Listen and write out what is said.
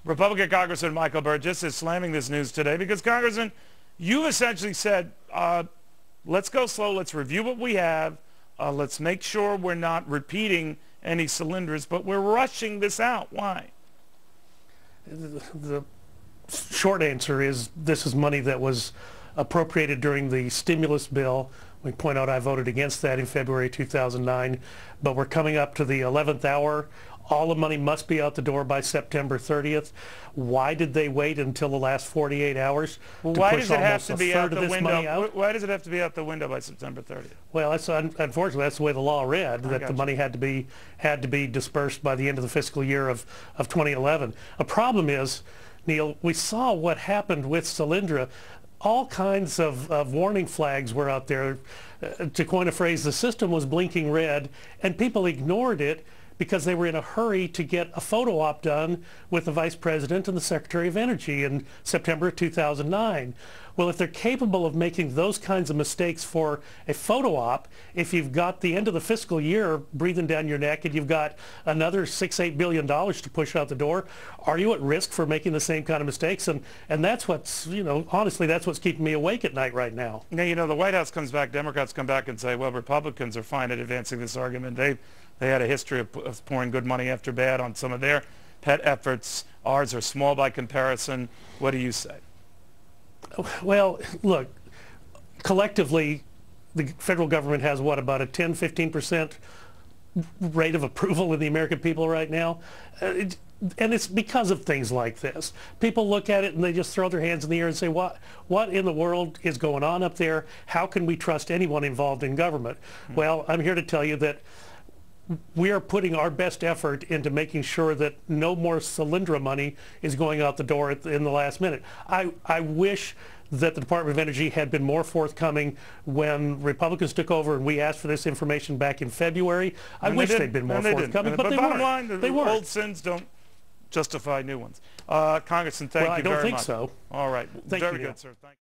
Republican Congressman Michael Burgess is slamming this news today because, Congressman, you essentially said, let's go slow, let's review what we have, let's make sure we're not repeating any Solyndras, but we're rushing this out. Why? The short answer is this is money that was appropriated during the stimulus bill. We point out I voted against that in February 2009, but we're coming up to the 11th hour. All the money must be out the door by September 30th. Why did they wait until the last 48 hours to push almost a third of this money out? Why does it have to be out the window by September 30th? Well, unfortunately, that's the way the law read, that the money had to be dispersed by the end of the fiscal year of 2011. A problem is, Neil, we saw what happened with Solyndra. All kinds of warning flags were out there. To coin a phrase, the system was blinking red, and people ignored it because they were in a hurry to get a photo op done with the Vice President and the Secretary of Energy in September of 2009. Well, if they're capable of making those kinds of mistakes for a photo op, if you've got the end of the fiscal year breathing down your neck and you've got another $6-8 billion to push out the door, are you at risk for making the same kind of mistakes? And that's what's, honestly, that's what's keeping me awake at night right now. Now, the White House comes back, Democrats come back and say, well, Republicans are fine at advancing this argument. They had a history of pouring good money after bad on some of their pet efforts. Ours are small by comparison. What do you say? Well, look, collectively, the federal government has, what, about a 10-15% rate of approval in the American people right now? And it's because of things like this. People look at it and they just throw their hands in the air and say, what in the world is going on up there? How can we trust anyone involved in government? Well, I'm here to tell you that we are putting our best effort into making sure that no more Solyndra money is going out the door in the last minute. I wish that the Department of Energy had been more forthcoming when Republicans took over and we asked for this information back in February. I wish they'd been more forthcoming, but they bottom weren't. line, They weren't. Old sins don't justify new ones. Congressman, thank you very much. I don't think so. All right. Thank you, Very Neil. good, sir. Thank you.